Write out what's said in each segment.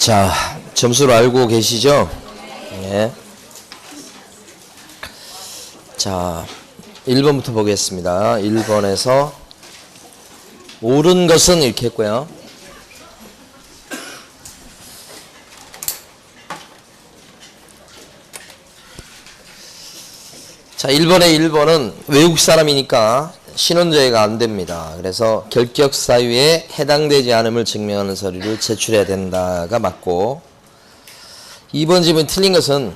자, 점수를 알고 계시죠? 네. 자, 1번부터 보겠습니다. 1번에서 옳은 것은 이렇게 했고요. 자, 1번은 외국 사람이니까 신원조회가 안 됩니다. 그래서 결격 사유에 해당되지 않음을 증명하는 서류를 제출해야 된다가 맞고, 2번 질문 틀린 것은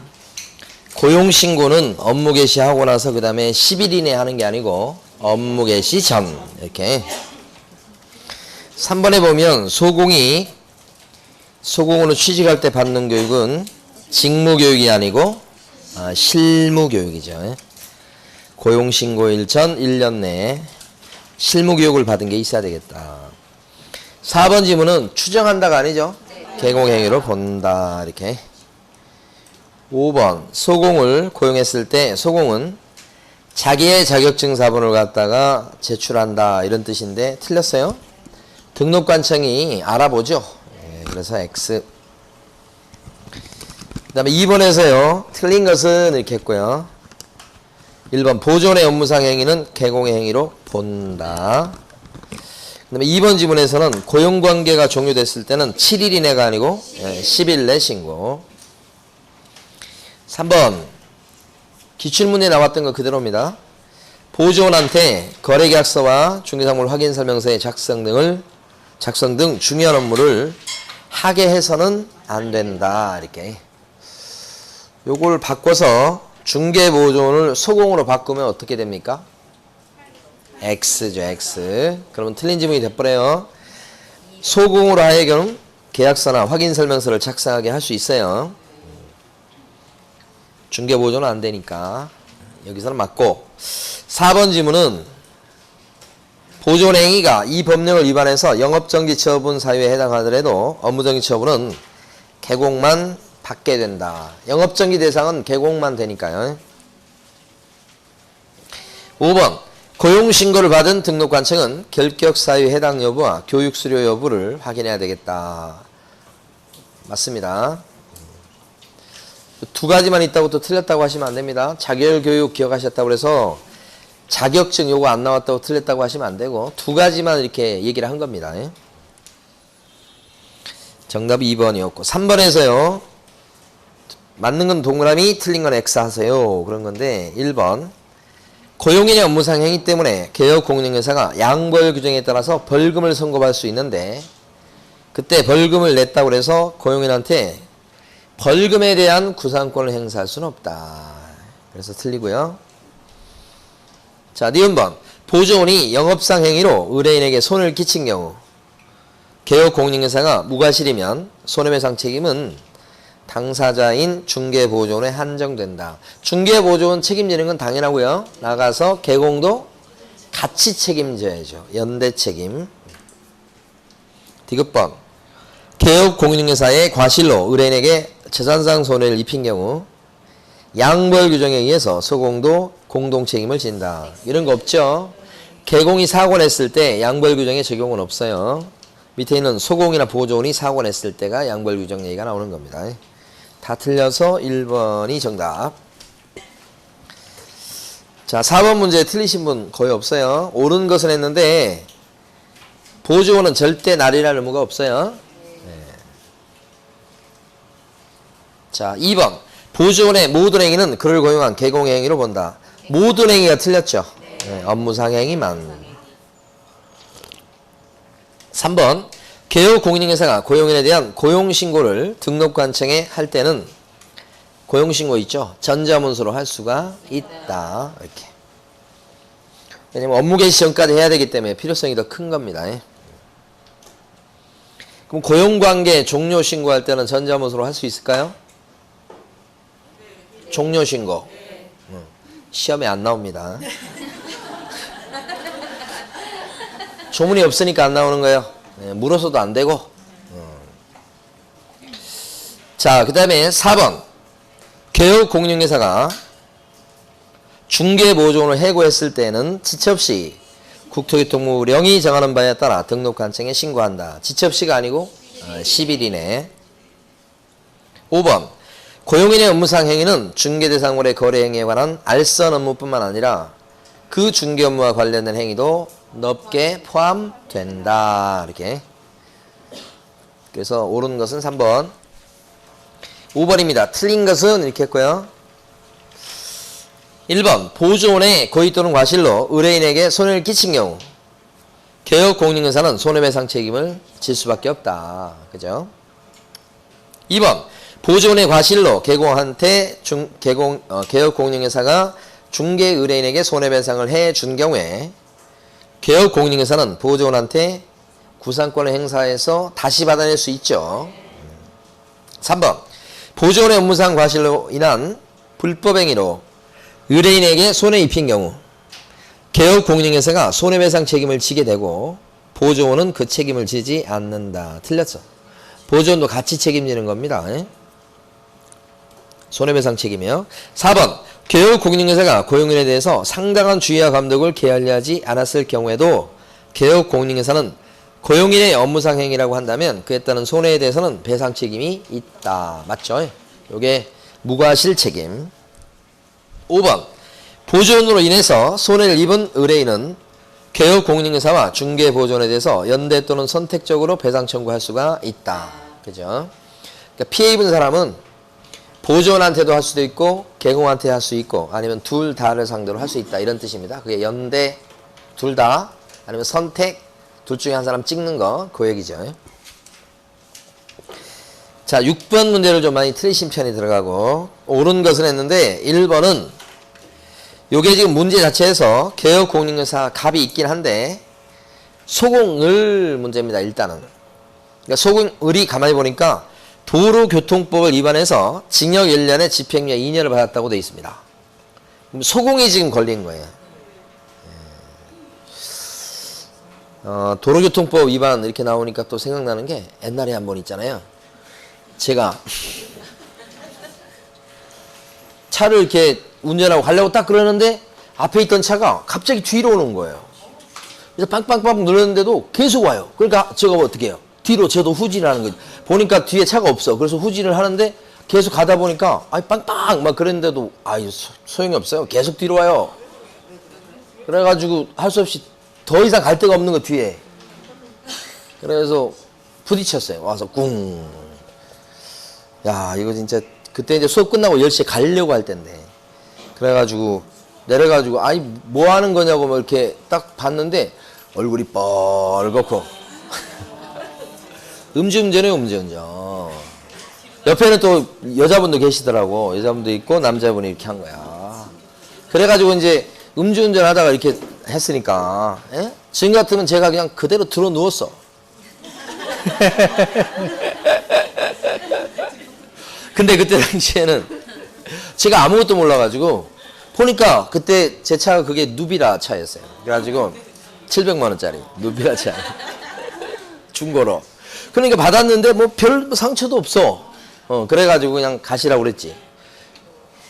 고용신고는 업무 개시하고 나서 그 다음에 10일 이내에 하는 게 아니고 업무 개시 전 이렇게. 3번에 보면 소공으로 취직할 때 받는 교육은 직무교육이 아니고 실무교육이죠. 고용신고일 전 1년 내에 실무교육을 받은 게 있어야 되겠다. 4번 지문은 추정한다가 아니죠. 개공행위로 본다 이렇게. 5번 소공을 고용했을 때 소공은 자기의 자격증 사본을 갖다가 제출한다 이런 뜻인데 틀렸어요. 등록관청이 알아보죠. 그래서 X. 그 다음에 2번에서요 틀린 것은 이렇게 했고요. 1번 보존의 업무상 행위는 개공의 행위로 본다. 그 다음에 2번 지문에서는 고용관계가 종료됐을 때는 7일 이내가 아니고 10일 내 신고. 3번 기출문에 나왔던 거 그대로입니다. 보조원한테 거래계약서와 중개사물 확인설명서의 작성 등 중요한 업무를 하게 해서는 안 된다 이렇게. 요걸 바꿔서 중개보조원을 소공으로 바꾸면 어떻게 됩니까? X죠, X. 그러면 틀린 지문이 돼버려요. 소공으로 하여금 계약서나 확인설명서를 작성하게 할 수 있어요. 중개보조는 안 되니까 여기서는 맞고. 4번 지문은 보조원 행위가 이 법령을 위반해서 영업정지 처분 사유에 해당하더라도 업무정지 처분은 개공만 받게 된다. 영업정지 대상은 개공만 되니까요. 5번 고용신고를 받은 등록관청은 결격 사유 해당 여부와 교육수료 여부를 확인해야 되겠다. 맞습니다. 두 가지만 있다고 또 틀렸다고 하시면 안 됩니다. 자결교육 기억하셨다고 해서 자격증 요거 안 나왔다고 틀렸다고 하시면 안 되고 두 가지만 이렇게 얘기를 한 겁니다. 정답이 2번이었고 3번에서요. 맞는 건 동그라미 틀린 건 X 하세요. 그런 건데 1번 고용인의 업무상 행위 때문에 개업공인회사가 양벌 규정에 따라서 벌금을 선고할 수 있는데 그때 벌금을 냈다고 해서 고용인한테 벌금에 대한 구상권을 행사할 수는 없다. 그래서 틀리고요. 자, 니은번 보조원이 영업상 행위로 의뢰인에게 손해를 끼친 경우 개업공인회사가 무과실이면 손해배상 책임은 당사자인 중개보조원에 한정된다. 중개보조원 책임지는 건 당연하고요. 나가서 개공도 같이 책임져야죠. 연대 책임. 디귿번 개업공인회사의 과실로 의뢰인에게 재산상 손해를 입힌 경우 양벌 규정에 의해서 소공도 공동책임을 진다. 이런 거 없죠. 개공이 사고 냈을 때 양벌 규정에 적용은 없어요. 밑에 있는 소공이나 보조원이 사고 냈을 때가 양벌 규정 얘기가 나오는 겁니다. 다 틀려서 1번이 정답. 자, 4번 문제 틀리신 분 거의 없어요. 옳은 것은 했는데 보조원은 절대 날이라는 의무가 없어요. 자, 2번 보조원의 모든 행위는 그를 고용한 개공의 행위로 본다. 모든 행위가 틀렸죠. 업무상 행위만. 3번 개업공인회사가 고용인에 대한 고용신고를 등록관청에 할 때는 고용신고 있죠. 전자문서로 할 수가 있다. 이렇게. 왜냐면 업무 개시 전까지 해야 되기 때문에 필요성이 더 큰 겁니다. 그럼 고용관계 종료 신고할 때는 전자문서로 할 수 있을까요? 종료 신고. 시험에 안 나옵니다. 조문이 없으니까 안 나오는 거예요. 물어서도 안 되고. 자, 그 다음에 4번 개업공인회사가 중개보조원을 해고했을 때는 지체 없이 국토교통부령이 정하는 바에 따라 등록관청에 신고한다. 지체 없이가 아니고 10일 이내. 5번 고용인의 업무상 행위는 중개 대상물의 거래 행위에 관한 알선 업무뿐만 아니라 그 중개 업무와 관련된 행위도 넓게 포함된다. 이렇게. 그래서 옳은 것은 3번. 5번입니다. 틀린 것은 이렇게 했고요. 1번 보조원의 고의 또는 과실로 의뢰인에게 손해를 끼친 경우 개업공인중개사는 손해배상 책임을 질 수밖에 없다. 그죠? 2번 보조원의 과실로 개공한테 개업공인중개사가 중개 의뢰인에게 손해배상을 해준 경우에 개업공인중개사는 보조원한테 구상권을 행사해서 다시 받아낼 수 있죠. 3번 보조원의 업무상 과실로 인한 불법행위로 의뢰인에게 손해 입힌 경우 개업공인중개사가 손해배상 책임을 지게 되고 보조원은 그 책임을 지지 않는다. 틀렸어. 보조원도 같이 책임지는 겁니다. 손해배상 책임이요. 4번 개업공인중개사가 고용인에 대해서 상당한 주의와 감독을 게을리하지 않았을 경우에도 개업공인중개사는 고용인의 업무상 행위라고 한다면 그에 따른 손해에 대해서는 배상 책임이 있다. 맞죠? 요게 무과실 책임. 5번 보조원으로 인해서 손해를 입은 의뢰인은 개업공인중개사와 중개보조원에 대해서 연대 또는 선택적으로 배상 청구할 수가 있다. 그죠? 그러니까 피해 입은 사람은 보조원한테도 할 수도 있고 개공한테 할 수 있고 아니면 둘 다를 상대로 할 수 있다. 이런 뜻입니다. 그게 연대 둘 다 아니면 선택 둘 중에 한 사람 찍는 거 그 얘기죠. 자 6번 문제를 좀 많이 틀리신 편이 들어가고 옳은 것은 했는데 1번은 요게 지금 문제 자체에서 개업공인중개사 갑이 있긴 한데 소공을 문제입니다. 일단은. 그러니까 소공을이 가만히 보니까 도로교통법을 위반해서 징역 1년에 집행유예 2년을 받았다고 되어 있습니다. 그럼 소공이 지금 걸린 거예요. 도로교통법 위반 이렇게 나오니까 또 생각나는 게 옛날에 한 번 있잖아요. 제가 차를 이렇게 운전하고 가려고 딱 그러는데 앞에 있던 차가 갑자기 뒤로 오는 거예요. 그래서 빵빵빵 눌렀는데도 계속 와요. 그러니까 제가 어떻게 해요? 뒤로 저도 후진을 하는 거지. 보니까 뒤에 차가 없어. 그래서 후진을 하는데 계속 가다 보니까 아이 빵빵 막 그랬는데도 아이 소용이 없어요. 계속 뒤로 와요. 그래가지고 할 수 없이 더 이상 갈 데가 없는 거 뒤에. 그래서 부딪혔어요. 와서 꿍. 야 이거 진짜 그때 이제 수업 끝나고 10시에 가려고 할 때인데 그래가지고 내려가지고 아이 뭐 하는 거냐고 뭐 이렇게 딱 봤는데 얼굴이 뻘겋고 음주운전이에요. 음주운전. 옆에는 또 여자분도 계시더라고. 여자분도 있고 남자분이 이렇게 한 거야. 그래가지고 이제 음주운전 하다가 이렇게 했으니까 지금 같으면 제가 그냥 그대로 들어 누웠어. 근데 그때 당시에는 제가 아무것도 몰라가지고 보니까 그때 제 차가 그게 누비라 차였어요. 그래가지고 700만 원짜리 누비라 차 중고로. 그러니까 받았는데 뭐 별 상처도 없어. 그래가지고 그냥 가시라고 그랬지.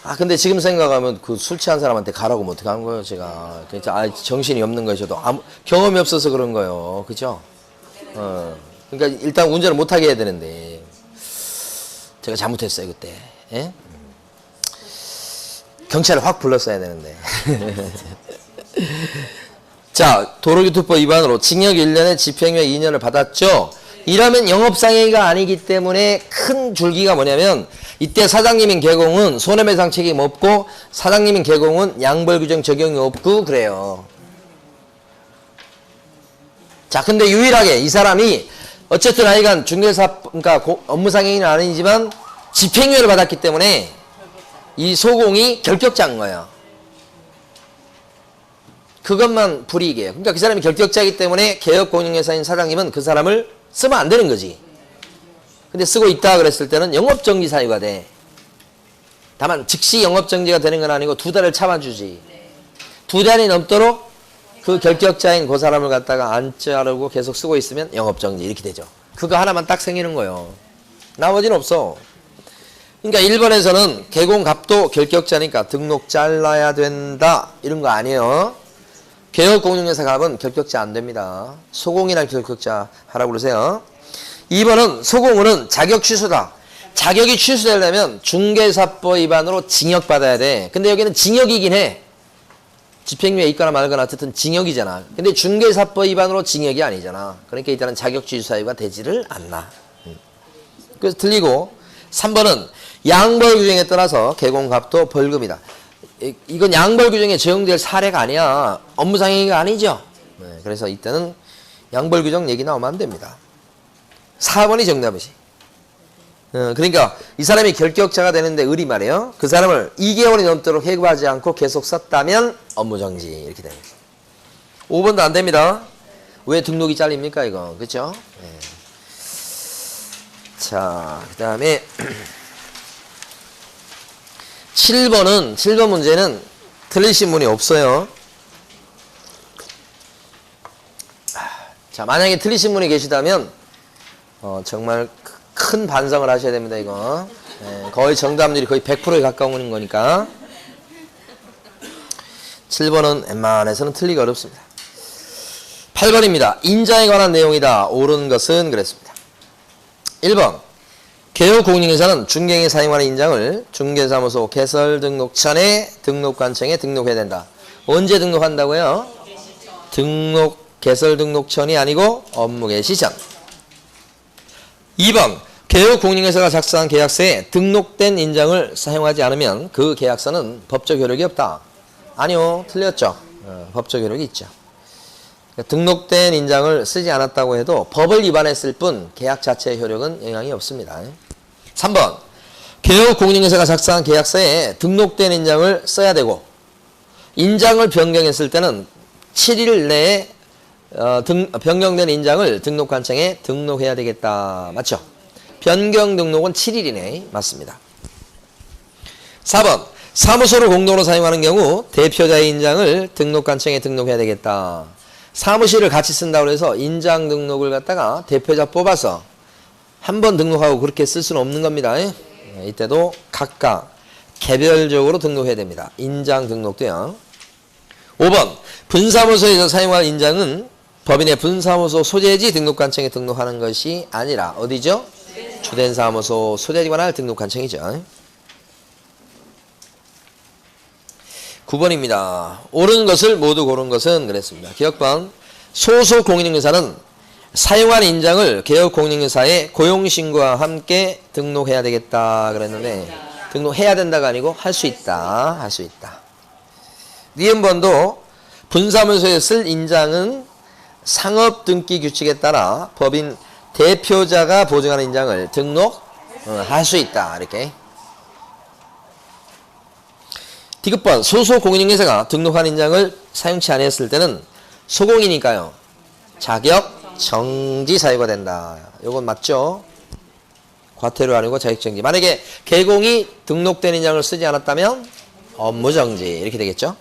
아 근데 지금 생각하면 그 술 취한 사람한테 가라고 뭐 어떻게 한 거예요 제가. 그러니까 정신이 없는 거예요. 저도 경험이 없어서 그런 거예요. 그죠? 그러니까 일단 운전을 못하게 해야 되는데 제가 잘못했어요 그때. 예? 경찰을 확 불렀어야 되는데. 자 도로교통법 위반으로 징역 1년에 집행유예 2년을 받았죠. 이러면 영업상해가 아니기 때문에 큰 줄기가 뭐냐면 이때 사장님인 개공은 손해배상 책임 없고 사장님인 개공은 양벌규정 적용이 없고 그래요. 자 근데 유일하게 이 사람이 어쨌든 하여간 중개사 그러니까 업무상해는 아니지만 집행유예를 받았기 때문에 이 소공이 결격자인 거예요. 그것만 불이익이에요. 그러니까 그 사람이 결격자이기 때문에 개업공인중개사인 사장님은 그 사람을 쓰면 안 되는 거지. 근데 쓰고 있다 그랬을 때는 영업정지 사유가 돼. 다만 즉시 영업정지가 되는 건 아니고 2달을 참아주지. 2달이 넘도록 그 결격자인 그 사람을 갖다가 안 자르고 계속 쓰고 있으면 영업정지 이렇게 되죠. 그거 하나만 딱 생기는 거예요. 나머지는 없어. 그러니까 1번에서는 개공갑도 결격자니까 등록 잘라야 된다 이런 거 아니에요. 개업공인중개사 갑은 결격자 안 됩니다. 소공이나 결격자 하라고 그러세요. 2번은 소공은 자격 취소다. 자격이 취소되려면 중개사법 위반으로 징역받아야 돼. 근데 여기는 징역이긴 해. 집행유예 있거나 말거나 어쨌든 징역이잖아. 근데 중개사법 위반으로 징역이 아니잖아. 그러니까 일단은 자격 취소 사유가 되지를 않나. 그래서 틀리고 3번은 양벌 규정에 따라서 개공값도 벌금이다. 이건 양벌 규정에 적용될 사례가 아니야. 업무상행위가 아니죠. 네, 그래서 이때는 양벌 규정 얘기 나오면 안 됩니다. 4번이 정답이지. 그러니까 이 사람이 결격자가 되는데 을이 말이에요. 그 사람을 2개월이 넘도록 해고하지 않고 계속 썼다면 업무정지 이렇게 됩니다. 5번도 안 됩니다. 왜 등록이 잘립니까 이거. 그렇죠? 네. 자, 그 다음에 7번 문제는 틀리신 분이 없어요. 자, 만약에 틀리신 분이 계시다면 정말 큰 반성을 하셔야 됩니다. 이거 네, 거의 정답률이 거의 100%에 가까운 거니까 7번은 웬만해서는 틀리기 어렵습니다. 8번입니다. 인장에 관한 내용이다. 옳은 것은 그랬습니다. 1번 개요공인인사는 중개행에 사용하는 인장을 중개사무소 개설등록전에 등록관청에 등록해야 된다. 언제 등록한다고요? 개설등록전이 아니고 업무개시 전. 2번 개요공인회사가 작성한 계약서에 등록된 인장을 사용하지 않으면 그 계약서는 법적 효력이 없다. 아니요. 틀렸죠. 법적 효력이 있죠. 등록된 인장을 쓰지 않았다고 해도 법을 위반했을 뿐 계약 자체의 효력은 영향이 없습니다. 3번 개요공인회사가 작성한 계약서에 등록된 인장을 써야 되고 인장을 변경했을 때는 7일 내에 변경된 인장을 등록관청에 등록해야 되겠다. 맞죠? 변경 등록은 7일이네. 맞습니다. 4번 사무소를 공동으로 사용하는 경우 대표자의 인장을 등록관청에 등록해야 되겠다. 사무실을 같이 쓴다고 해서 인장 등록을 갖다가 대표자 뽑아서 한 번 등록하고 그렇게 쓸 수는 없는 겁니다. 이때도 각각 개별적으로 등록해야 됩니다. 인장 등록도요. 5번 분사무소에서 사용할 인장은 법인의 분사무소 소재지 등록관청에 등록하는 것이 아니라 어디죠? 주된 사무소 소재지 관할 등록관청이죠. 9번입니다. 옳은 것을 모두 고른 것은 그랬습니다. 기억번 소속 공인인사는 사용한 인장을 개업공인인사에 고용신고와 함께 등록해야 되겠다 그랬는데 등록해야 된다가 아니고 할 수 있다. 할 수 있다. 니은번도 분사무소에 쓸 인장은 상업등기 규칙에 따라 법인 대표자가 보증하는 인장을 등록할 수 있다. 이렇게. 디귿번 소속 공인인회사가 등록한 인장을 사용치 않았을 때는 소공이니까요. 자격 정지 사유가 된다. 이건 맞죠? 과태료 아니고 자격정지. 만약에 개공이 등록된 인장을 쓰지 않았다면 업무정지 이렇게 되겠죠?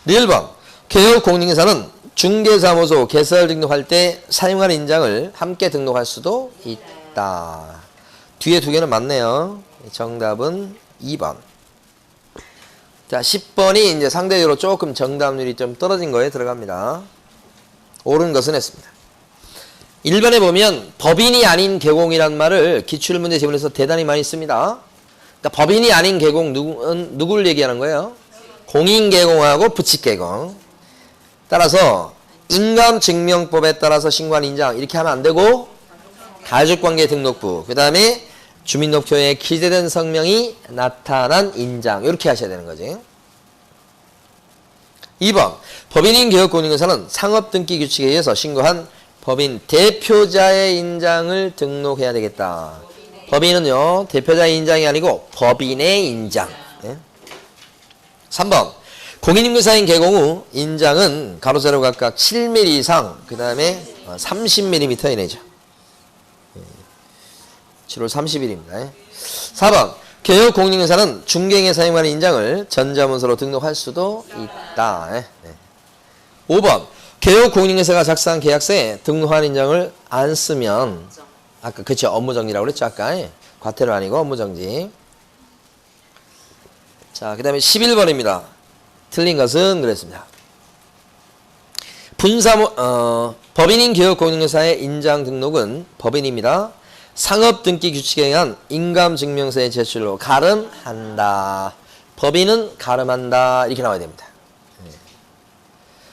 1번 개업공인인사는 중개사무소 개설 등록할 때 사용하는 인장을 함께 등록할 수도 있다. 뒤에 두 개는 맞네요. 정답은 2번. 자, 10번이 이제 상대적으로 조금 정답률이 좀 떨어진 거에 들어갑니다. 옳은 것은 했습니다. 1번에 보면 법인이 아닌 개공이란 말을 기출문제 지문에서 대단히 많이 씁니다. 그러니까 법인이 아닌 개공 누구를 얘기하는 거예요? 공인개공하고 부칙개공. 따라서 인감증명법에 따라서 신고한 인장 이렇게 하면 안 되고 가족관계 등록부 그 다음에 주민등록표에 기재된 성명이 나타난 인장 이렇게 하셔야 되는 거지. 2번 법인인 개업공인인사는 상업등기 규칙에 의해서 신고한 법인 대표자의 인장을 등록해야 되겠다. 법인은요 대표자의 인장이 아니고 법인의 인장. 3번 공인인사인 개공 후 인장은 가로세로 각각 7mm 이상 그 다음에 30mm 이내죠. 7월 30일입니다. 4번 개업 공인인사는 중개행에 사용하는 인장을 전자문서로 등록할 수도 있다. 5번 개업 공인인사가 작성한 계약서에 등록한 인장을 안 쓰면 아까 그쵸 업무정지라고 그랬죠 아까. 과태료 아니고 업무정지. 자, 그 다음에 11번입니다. 틀린 것은 그랬습니다. 법인인 개업 공인인사의 인장 등록은 법인입니다. 상업 등기 규칙에 의한 인감증명서의 제출로 가름한다. 법인은 가름한다. 이렇게 나와야 됩니다.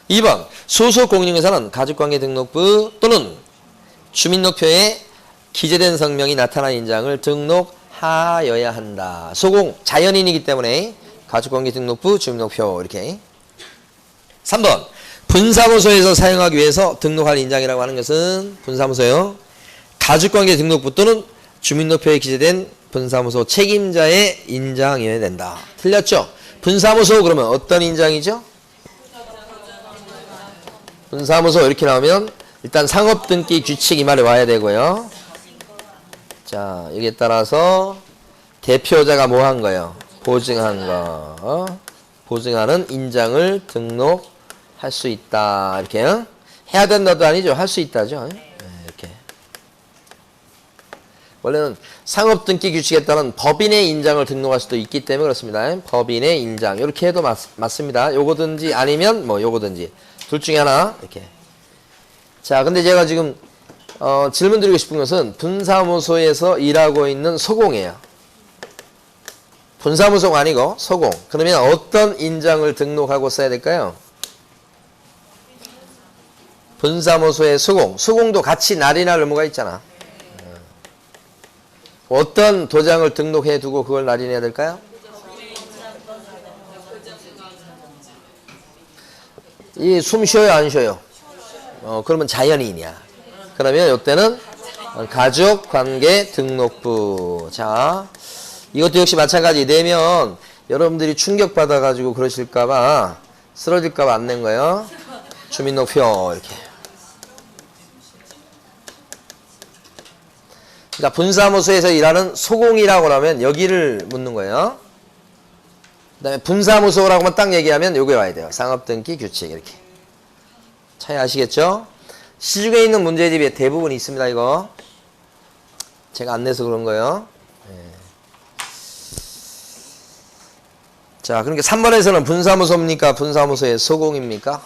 2번 소속 공인중개사는 가족관계등록부 또는 주민등록표에 기재된 성명이 나타난 인장을 등록하여야 한다. 소공 자연인이기 때문에 가족관계등록부 주민등록표 이렇게. 3번 분사무소에서 사용하기 위해서 등록할 인장이라고 하는 것은 분사무소요. 가족관계등록부 또는 주민등록표에 기재된 분사무소 책임자의 인장이어야 된다. 틀렸죠? 분사무소 그러면 어떤 인장이죠? 분사무소 이렇게 나오면 일단 상업등기 규칙 이 말에 와야 되고요. 자, 여기에 따라서 대표자가 뭐 한 거예요? 보증한 거. 보증하는 인장을 등록할 수 있다. 이렇게 해야 된다도 아니죠. 할 수 있다죠. 이렇게. 원래는 상업등기 규칙에 따른 법인의 인장을 등록할 수도 있기 때문에 그렇습니다. 법인의 인장 이렇게 해도 맞습니다. 요거든지 아니면 뭐 요거든지 둘 중에 하나 이렇게. 자, 근데 제가 지금 질문 드리고 싶은 것은 분사무소에서 일하고 있는 소공이에요. 분사무소가 아니고 소공. 그러면 어떤 인장을 등록하고 써야 될까요? 분사무소의 소공. 소공도 같이 날인할 의무가 있잖아. 어떤 도장을 등록해 두고 그걸 날인해야 될까요? 이 숨 쉬어요, 안 쉬어요? 그러면 자연인이야. 그러면 이때는 가족관계등록부. 자, 이것도 역시 마찬가지. 내면 여러분들이 충격받아가지고 그러실까봐 쓰러질까봐 안 낸 거예요. 주민등록표 이렇게. 그러니까 분사무소에서 일하는 소공이라고 하면 여기를 묻는 거예요. 그 다음에 분사무소라고만 딱 얘기하면 여기 와야 돼요. 상업등기 규칙 이렇게. 차이 아시겠죠? 시중에 있는 문제집에 대부분 있습니다. 이거 제가 안 내서 그런 거예요. 자, 그러니까 3번에서는 분사무소입니까? 분사무소의 소공입니까?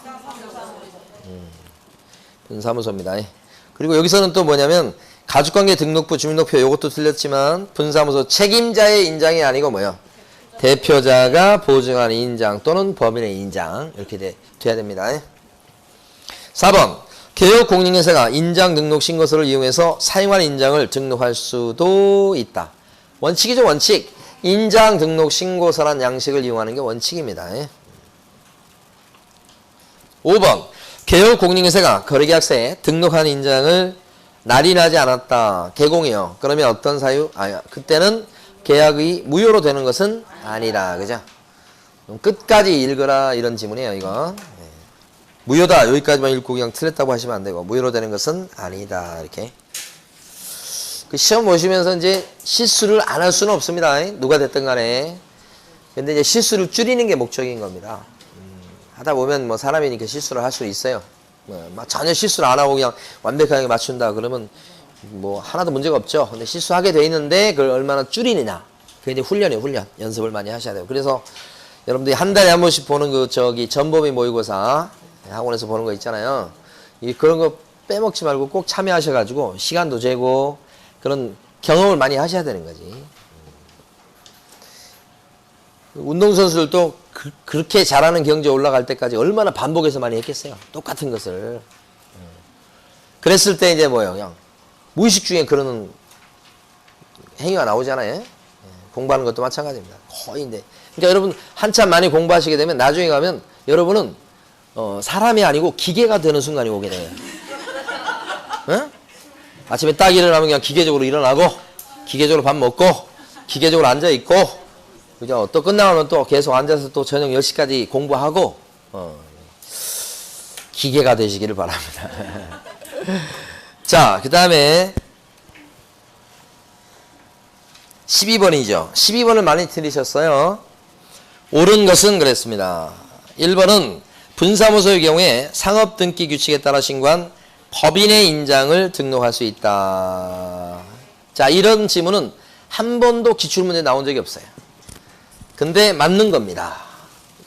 분사무소입니다. 그리고 여기서는 또 뭐냐면 가족관계 등록부 주민등록표 이것도 틀렸지만 분사무소 책임자의 인장이 아니고 뭐요? 대표자가 보증하는 인장 또는 법인의 인장 이렇게 돼야 됩니다. 4번 개업공인중개사가 인장 등록 신고서를 이용해서 사용한 인장을 등록할 수도 있다. 원칙이죠, 원칙. 인장 등록 신고서란 양식을 이용하는 게 원칙입니다. 5번 개업공인중개사가 거래계약서에 등록한 인장을 날인하지 않았다. 개공이요. 그러면 어떤 사유? 그때는 계약이 무효로 되는 것은 아니다. 그죠? 끝까지 읽으라 이런 지문이에요, 이거. 무효다. 여기까지만 읽고 그냥 틀렸다고 하시면 안 되고, 무효로 되는 것은 아니다. 이렇게. 그 시험 보시면서 이제 실수를 안 할 수는 없습니다. 누가 됐든 간에. 근데 이제 실수를 줄이는 게 목적인 겁니다. 하다 보면 뭐 사람이니까 실수를 할 수 있어요. 전혀 실수를 안 하고 그냥 완벽하게 맞춘다. 그러면 뭐 하나도 문제가 없죠. 근데 실수하게 돼 있는데 그걸 얼마나 줄이느냐. 그게 이제 훈련이에요, 훈련. 연습을 많이 하셔야 돼요. 그래서 여러분들이 한 달에 한 번씩 보는 그 전범위 모의고사 학원에서 보는 거 있잖아요. 그런 거 빼먹지 말고 꼭 참여하셔가지고 시간도 재고 그런 경험을 많이 하셔야 되는 거지. 운동선수들도 그렇게 잘하는 경지에 올라갈 때까지 얼마나 반복해서 많이 했겠어요. 똑같은 것을. 그랬을 때 이제 뭐예요? 그냥 무의식 중에 그런 행위가 나오잖아요. 공부하는 것도 마찬가지입니다. 거의 이제. 그러니까 여러분 한참 많이 공부하시게 되면 나중에 가면 여러분은 사람이 아니고 기계가 되는 순간이 오게 돼요. 어? 아침에 딱 일어나면 그냥 기계적으로 일어나고 기계적으로 밥 먹고 기계적으로 앉아있고 그죠? 또 끝나면 또 계속 앉아서 또 저녁 10시까지 공부하고 기계가 되시기를 바랍니다. 자, 그 다음에 12번이죠. 12번을 많이 틀리셨어요. 옳은 것은 그랬습니다. 1번은 분사무소의 경우에 상업등기 규칙에 따라 신고한 법인의 인장을 등록할 수 있다. 자, 이런 지문은 한 번도 기출문제에 나온 적이 없어요. 근데 맞는 겁니다.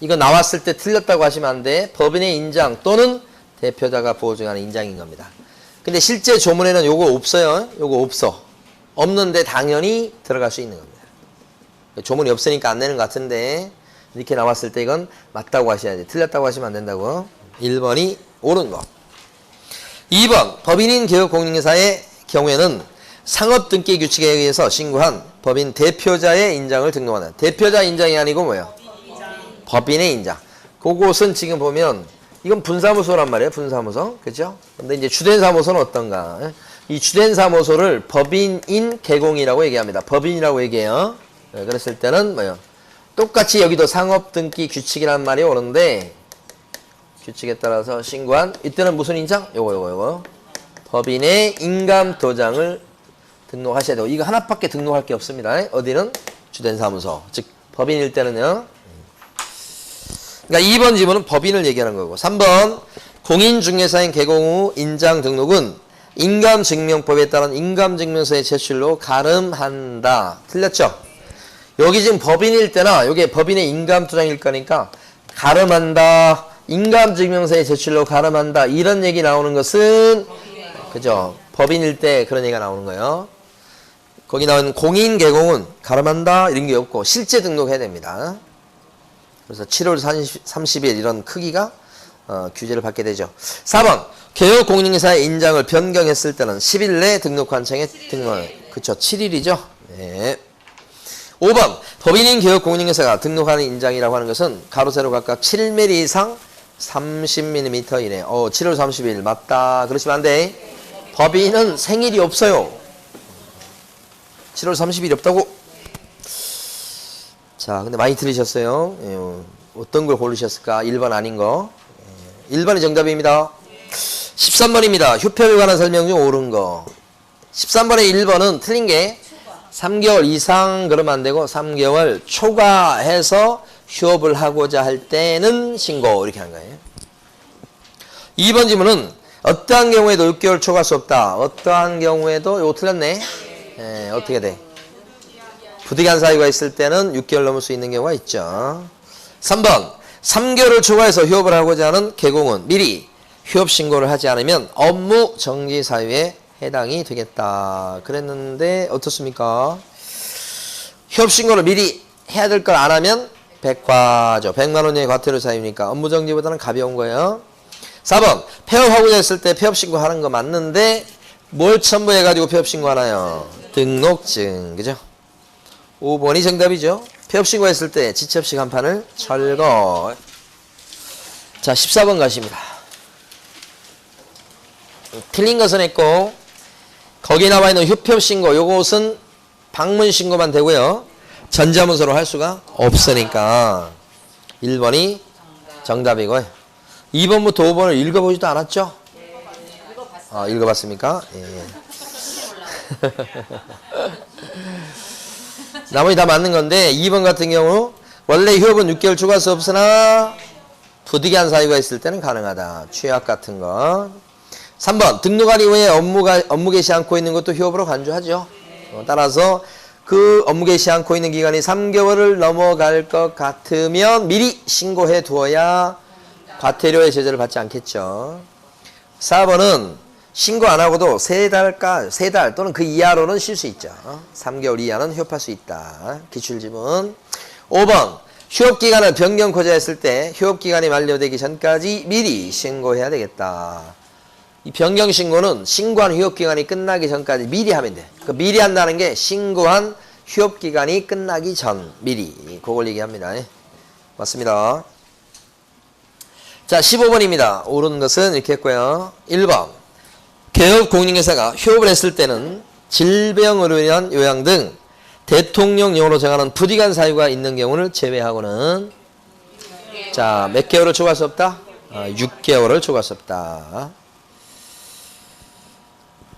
이거 나왔을 때 틀렸다고 하시면 안 돼. 법인의 인장 또는 대표자가 보증하는 인장인 겁니다. 근데 실제 조문에는 요거 없어요. 요거 없어. 없는데 당연히 들어갈 수 있는 겁니다. 조문이 없으니까 안 내는 것 같은데 이렇게 나왔을 때 이건 맞다고 하셔야지. 틀렸다고 하시면 안 된다고. 1번이 옳은 거. 2번 법인인 개업공인회사의 경우에는 상업등기 규칙에 의해서 신고한 법인 대표자의 인장을 등록하는, 대표자 인장이 아니고 뭐예요? 법인의 인장. 그곳은 지금 보면 이건 분사무소란 말이에요. 분사무소. 그죠? 근데 이제 주된 사무소는 어떤가? 이 주된 사무소를 법인인 개공이라고 얘기합니다. 법인이라고 얘기해요. 그랬을 때는 뭐예요? 똑같이 여기도 상업등기 규칙이란 말이 오는데 규칙에 따라서 신고한 이때는 무슨 인장? 요거 법인의 인감도장을 등록하셔야 되고 이거 하나밖에 등록할 게 없습니다. 어디는? 주된 사무소. 즉 법인일 때는요. 그러니까 2번 지문은 법인을 얘기하는 거고 3번 공인중개사인 개공 후 인장 등록은 인감증명법에 따른 인감증명서의 제출로 가름한다. 틀렸죠? 여기 지금 법인일 때나 여기 법인의 인감도장일 거니까 가름한다. 인감증명서의 제출로 가름한다. 이런 얘기 나오는 것은 그죠? 법인일 때 그런 얘기가 나오는 거예요. 거기 나오는 공인 개공은 가름한다 이런 게 없고 실제 등록해야 됩니다. 그래서 7월 30일 이런 크기가 규제를 받게 되죠. 4번 개업공인회사의 인장을 변경했을 때는 10일 내 등록관청에 등록. 그쵸? 7일이죠. 네. 5번 법인인 개업공인회사가 등록하는 인장이라고 하는 것은 가로 세로 각각 7mm 이상 30mm 이내. 7월 30일 맞다. 그러시면 안 돼. 법인은 생일이 없어요. 7월 30일이 없다고. 자, 근데 많이 들으셨어요. 어떤 걸 고르셨을까? 1번 아닌 거. 1번이 정답입니다. 13번입니다. 휴업에 관한 설명 중 옳은 거. 13번의 1번은 틀린 게 3개월 이상 그러면 안 되고 3개월 초과해서 휴업을 하고자 할 때는 신고 이렇게 하는 거예요. 2번 질문은 어떠한 경우에도 6개월 초과할 수 없다. 어떠한 경우에도 이거 틀렸네. 어떻게 돼? 부득이한 사유가 있을 때는 6개월 넘을 수 있는 경우가 있죠. 3번 3개월을 초과해서 휴업을 하고자 하는 개공은 미리 휴업 신고를 하지 않으면 업무 정지 사유에 해당이 되겠다. 그랬는데 어떻습니까? 휴업 신고를 미리 해야 될 걸 안 하면 백과죠. 100만 원 이하의 과태료 사유니까 업무 정지보다는 가벼운 거예요. 4번 폐업하고자 했을 때 폐업 신고하는 거 맞는데 뭘 첨부해가지고 폐업 신고하나요? 등록증. 그죠? 5번이 정답이죠. 폐업 신고했을 때 지체없이 간판을 철거. 자, 14번 가십니다. 틀린 것은 했고 거기 나와 있는 휴폐업 신고 요것은 방문 신고만 되고요. 전자문서로 할 수가 없으니까 1번이 정답이고요. 2번부터 5번을 읽어보지도 않았죠? 읽어봤습니까? 예. 나머지 다 맞는 건데 2번 같은 경우 원래 휴업은 6개월 초과할 수 없으나 부득이한 사유가 있을 때는 가능하다. 취약 같은 거. 3번 등록한 이후에 업무 개시 않고 있는 것도 휴업으로 간주하죠. 따라서 그 업무 개시 않고 있는 기간이 3개월을 넘어갈 것 같으면 미리 신고해 두어야 과태료의 제재를 받지 않겠죠. 4번은 신고 안 하고도 3달 또는 그 이하로는 쉴 수 있죠. 3개월 이하는 휴업할 수 있다. 기출지문. 5번 휴업기간을 변경코자 했을 때 휴업기간이 만료되기 전까지 미리 신고해야 되겠다. 이 변경 신고는 신고한 휴업기간이 끝나기 전까지 미리 하면 돼. 그 미리 한다는 게 신고한 휴업기간이 끝나기 전 미리. 그걸 얘기합니다. 맞습니다. 자, 15번입니다. 옳은 것은 이렇게 했고요. 1번 개업공인회사가 휴업을 했을 때는 질병으로 인한 요양 등 대통령령으로 정하는 부득이한 사유가 있는 경우를 제외하고는 자, 몇 개월을 초과할 수 없다? 6개월을 초과할 수 없다.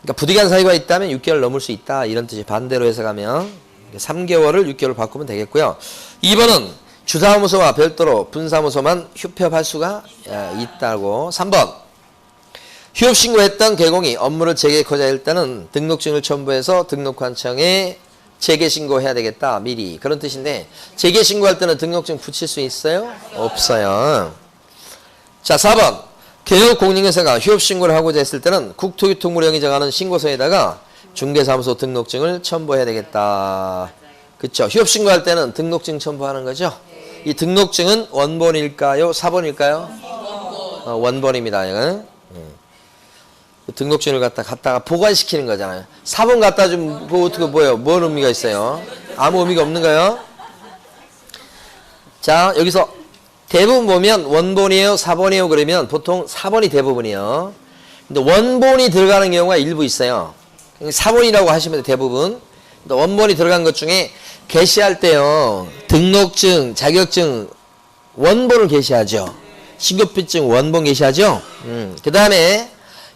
그러니까 부득이한 사유가 있다면 6개월 넘을 수 있다. 이런 뜻이 반대로 해석하면 3개월을 6개월로 바꾸면 되겠고요. 2번은 주사무소와 별도로 분사무소만 휴폐업할 수가 있다고. 3번 휴업 신고했던 개공이 업무를 재개하고자 할 때는 등록증을 첨부해서 등록관청에 재개신고해야 되겠다. 미리. 그런 뜻인데 재개신고할 때는 등록증 붙일 수 있어요? 없어요. 자, 4번 개업공인회사가 휴업 신고를 하고자 했을 때는 국토교통부령이 정하는 신고서에다가 중개사무소 등록증을 첨부해야 되겠다. 그쵸? 휴업신고할 때는 등록증 첨부하는 거죠? 이 등록증은 원본일까요? 사본일까요? 원본입니다. 이건. 등록증을 갖다가 보관시키는 거잖아요. 사본 갖다 주면 그거 어떻게 뭐예요? 뭔 의미가 있어요? 아무 의미가 없는 거예요. 자, 여기서 대부분 보면 원본이에요, 사본이에요 그러면 보통 사본이 대부분이에요. 근데 원본이 들어가는 경우가 일부 있어요. 사본이라고 하시면 대부분. 원본이 들어간 것 중에 게시할 때요. 등록증, 자격증 원본을 게시하죠. 신고필증 원본 게시하죠. 그 다음에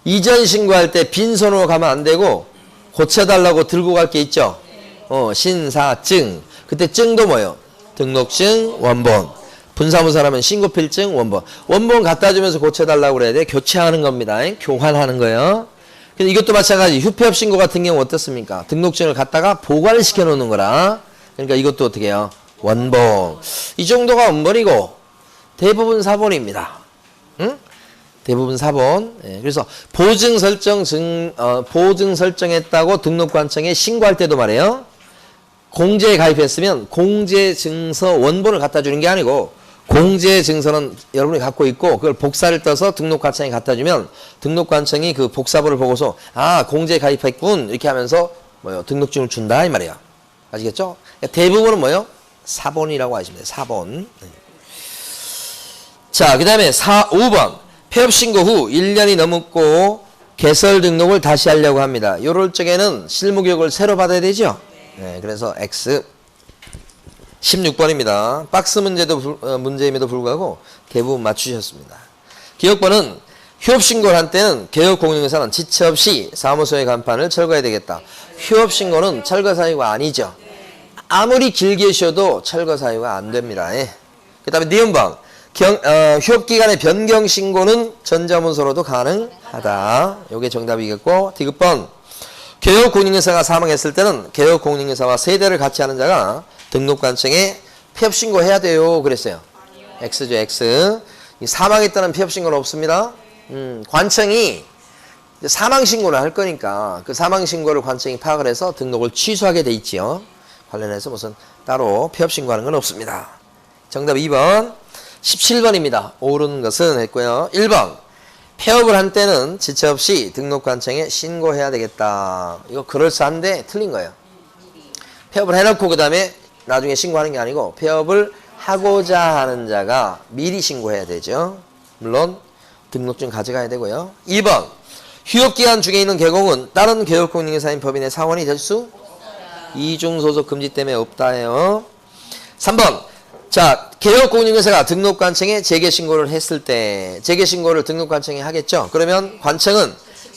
이전 신고할 때 빈손으로 가면 안 되고 고쳐달라고 들고 갈 게 있죠. 신사증. 그때 증도 뭐예요? 등록증 원본. 분사무사라면 신고필증 원본. 원본 갖다 주면서 고쳐달라고 그래야 돼. 교체하는 겁니다. 교환하는 거예요. 근데 이것도 마찬가지. 휴폐업 신고 같은 경우 어떻습니까? 등록증을 갖다가 보관을 시켜 놓는 거라. 그러니까 이것도 어떻게 해요? 원본. 이 정도가 원본이고 대부분 사본입니다. 응? 대부분 사본. 예, 그래서 보증 설정했다고 등록관청에 신고할 때도 말이에요. 공제에 가입했으면 공제증서 원본을 갖다 주는 게 아니고 공제증서는 여러분이 갖고 있고 그걸 복사를 떠서 등록관청에 갖다 주면 등록관청이 그 복사본을 보고서 아 공제에 가입했군 이렇게 하면서 뭐요 등록증을 준다 이 말이야. 아시겠죠? 대부분은 뭐요? 사본이라고 하시면 돼요. 사본. 자, 그 다음에 5번. 폐업신고 후 1년이 넘었고 개설 등록을 다시 하려고 합니다. 요럴 적에는 실무교육을 새로 받아야 되죠? 네, 그래서 X. 16번입니다. 박스 문제임에도 불구하고 대부분 맞추셨습니다. 기억번은 휴업신고를 한 때는 개업공인중개사는 지체 없이 사무소의 간판을 철거해야 되겠다. 휴업신고는 철거 사유가 아니죠. 아무리 길게 쉬어도 철거 사유가 안 됩니다. 예. 그 다음에 니은번. 휴업기간의 변경신고는 전자문서로도 가능하다. 요게 정답이겠고, 디귿번. 개업공인중개사가 사망했을 때는 개업공인중개사와 세대를 같이 하는 자가 등록관청에 폐업신고해야 돼요. 그랬어요. X죠, X. 사망했다는 폐업신고는 없습니다. 관청이 사망신고를 할 거니까 그 사망신고를 관청이 파악을 해서 등록을 취소하게 돼 있지요. 관련해서 무슨 따로 폐업신고하는 건 없습니다. 정답 2번. 17번입니다. 옳은 것은 했고요. 1번. 폐업을 한 때는 지체 없이 등록관청에 신고해야 되겠다. 이거 그럴싸한데 틀린 거예요. 폐업을 해놓고 그 다음에 나중에 신고하는 게 아니고 폐업을 하고자 하는 자가 미리 신고해야 되죠. 물론 등록증 가져가야 되고요. 2번. 휴업기간 중에 있는 개공은 다른 개업공인중개사인 법인의 사원이 될 수? 이중소속 금지 때문에 없다예요. 3번. 자, 개업공인중개사가 등록관청에 재개신고를 했을 때 재개신고를 등록관청에 하겠죠. 그러면 관청은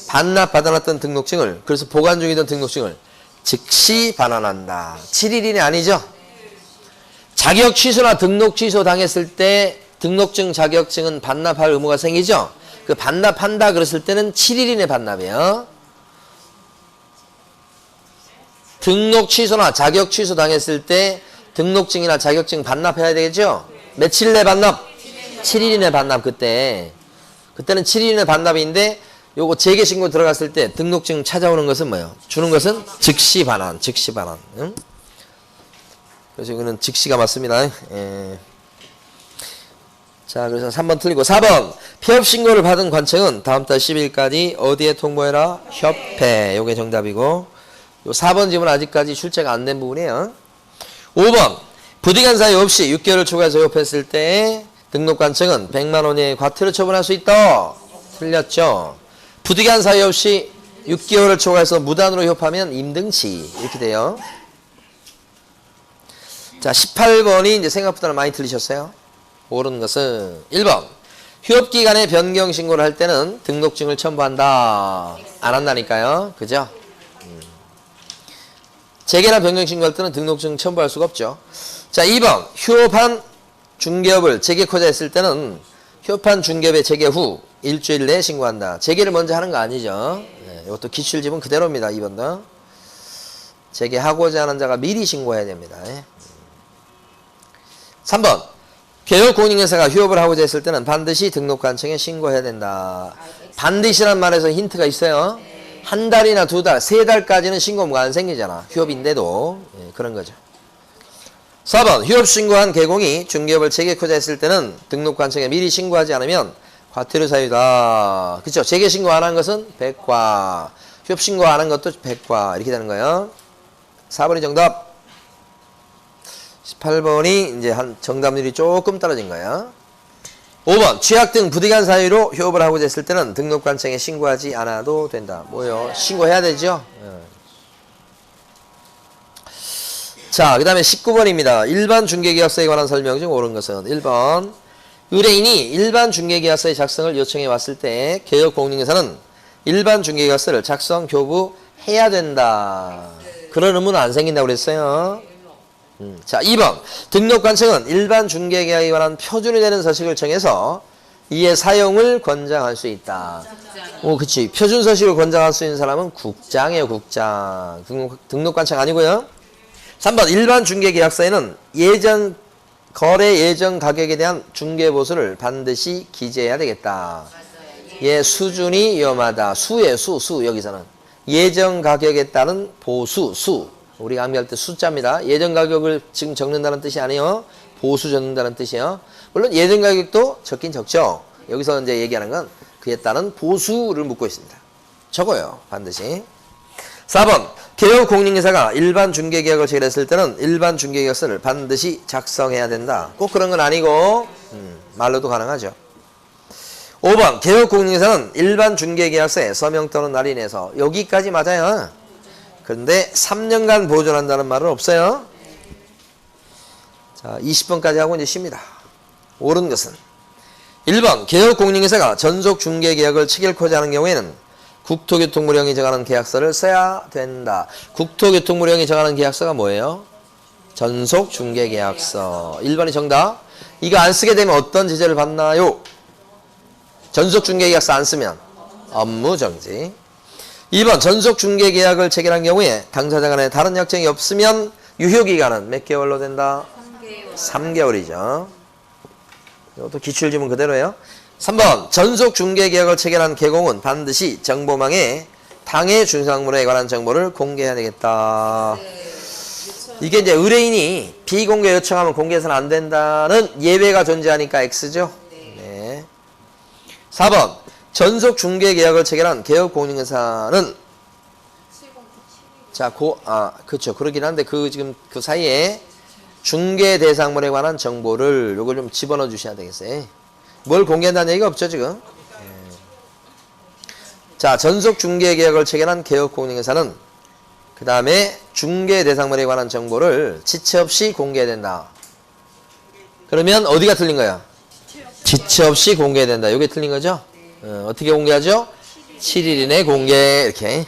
반납받아놨던 등록증을 그래서 보관 중이던 등록증을 즉시 반환한다. 7일 이내 아니죠. 자격 취소나 등록 취소 당했을 때 등록증 자격증은 반납할 의무가 생기죠. 그 반납한다 그랬을 때는 7일 이내 반납이에요. 등록 취소나 자격 취소 당했을 때 등록증이나 자격증 반납해야 되겠죠? 며칠 내 반납? 7일 이내 반납 그때는 7일 이내 반납인데 요거 재개신고 들어갔을 때 등록증 찾아오는 것은 뭐예요? 주는 것은 즉시 반환. 응? 그래서 이거는 즉시가 맞습니다. 예. 자, 그래서 3번 틀리고 4번. 폐업신고를 받은 관청은 다음 달 10일까지 어디에 통보해라? 협회. 요게 정답이고 요 4번 질문 아직까지 출제가 안 된 부분이에요. 5번. 부득이한 사유 없이 6개월을 초과해서 휴업했을 때 등록관청은 100만 원의 과태료 처분할 수 있다. 틀렸죠. 부득이한 사유 없이 6개월을 초과해서 무단으로 휴업하면 임등치 이렇게 돼요. 자, 18번이 이제 생각보다는 많이 틀리셨어요. 옳은 것은 1번. 휴업기간에 변경신고를 할 때는 등록증을 첨부한다. 안 한다니까요. 그죠? 재개나 변경신고할 때는 등록증 첨부할 수가 없죠. 자, 2번. 휴업한 중개업을 재개코자 했을 때는 휴업한 중개업의 재개 후 일주일 내에 신고한다. 재개를 먼저 하는 거 아니죠. 네, 이것도 기출집은 그대로입니다. 2번도. 재개하고자 하는 자가 미리 신고해야 됩니다. 3번. 개업공인중개사가 휴업을 하고자 했을 때는 반드시 등록관청에 신고해야 된다. 반드시란 말에서 힌트가 있어요. 한 달이나 두 달, 세 달까지는 신고가 안 생기잖아. 휴업인데도. 예, 그런 거죠. 4번 휴업 신고한 개공이 중개업을 재개코자 했을 때는 등록관청에 미리 신고하지 않으면 과태료 사유다. 그쵸? 재개 신고 안 한 것은 백과, 휴업 신고 안 한 것도 백과 이렇게 되는 거예요. 4번이 정답. 18번이 이제 한 정답률이 조금 떨어진 거예요. 5번 취약 등 부득이한 사유로 휴업을 하고자 했을 때는 등록관청에 신고하지 않아도 된다. 뭐요? 신고해야 되죠? 자, 그 다음에 19번입니다. 일반 중개계약서에 관한 설명 중 옳은 것은 1번 의뢰인이 일반 중개계약서의 작성을 요청해 왔을 때 개업공인중개사는 일반 중개계약서를 작성, 교부해야 된다. 그런 의무는 안 생긴다고 그랬어요. 자, 2번 등록관청은 일반 중개계약에 관한 표준이 되는 서식을 정해서 이의 사용을 권장할 수 있다. 오, 그치. 표준 서식을 권장할 수 있는 사람은 국장이에요, 국장. 등록관청 아니고요. 3번 일반 중개계약서에는 거래 예정 가격에 대한 중개보수를 반드시 기재해야 되겠다. 예, 수준이 위험하다. 수의 수 여기서는 예정 가격에 따른 보수 수. 우리가 암기할 때 숫자입니다. 예정 가격을 지금 적는다는 뜻이 아니에요. 보수 적는다는 뜻이에요. 물론 예정 가격도 적긴 적죠. 여기서 이제 얘기하는 건 그에 따른 보수를 묻고 있습니다. 적어요, 반드시. 4번 개업공인중개사가 일반 중개계약을 체결했을 때는 일반 중개계약서를 반드시 작성해야 된다. 꼭 그런 건 아니고 말로도 가능하죠. 5번 개업공인중개사는 일반 중개계약서에 서명 또는 날인해서 여기까지 맞아요. 그런데 3년간 보존한다는 말은 없어요. 자, 20번까지 하고 이제 쉽니다. 옳은 것은 1번 개업공인중개사가 전속중개계약을 체결코자 하는 경우에는 국토교통부령이 정하는 계약서를 써야 된다. 국토교통부령이 정하는 계약서가 뭐예요? 전속중개계약서. 1번이 정답. 이거 안 쓰게 되면 어떤 제재를 받나요? 전속중개계약서 안 쓰면 업무정지. 2번 전속중개계약을 체결한 경우에 당사자 간에 다른 약정이 없으면 유효기간은 몇 개월로 된다? 3개월이죠. 이것도 기출지문 그대로예요. 3번 전속중개계약을 체결한 개공은 반드시 정보망에 당해 준수항물에 관한 정보를 공개해야 되겠다. 이게 이제 의뢰인이 비공개 요청하면 공개해서는 안 된다는 예외가 존재하니까 X죠. 네. 4번 전속중개계약을 체결한 개업공인중개사는 자, 그렇죠. 그러긴 한데 지금 그 사이에 중개대상물에 관한 정보를 요걸 좀 집어넣어 주셔야 되겠어요. 뭘 공개한다는 얘기가 없죠, 지금. 자, 전속중개계약을 체결한 개업공인중개사는 그 다음에 중개대상물에 관한 정보를 지체 없이 공개해야 된다. 그러면 어디가 틀린 거야? 지체 없이 공개해야 된다. 이게 틀린 거죠? 어떻게 공개하죠? 7일 이내 공개. 이렇게.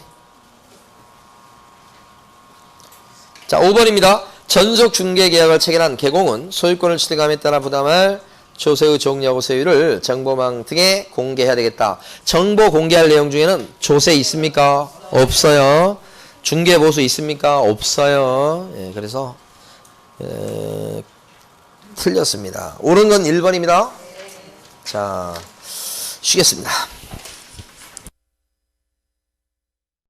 자, 5번입니다. 전속중개계약을 체결한 개공은 소유권을 취득함에 따라 부담할 조세의 종료 세율을 정보망 등에 공개해야 되겠다. 정보 공개할 내용 중에는 조세 있습니까? 없어요. 중개보수 있습니까? 없어요. 예, 그래서 틀렸습니다. 옳은 건 1번입니다. 자, 쉬겠습니다.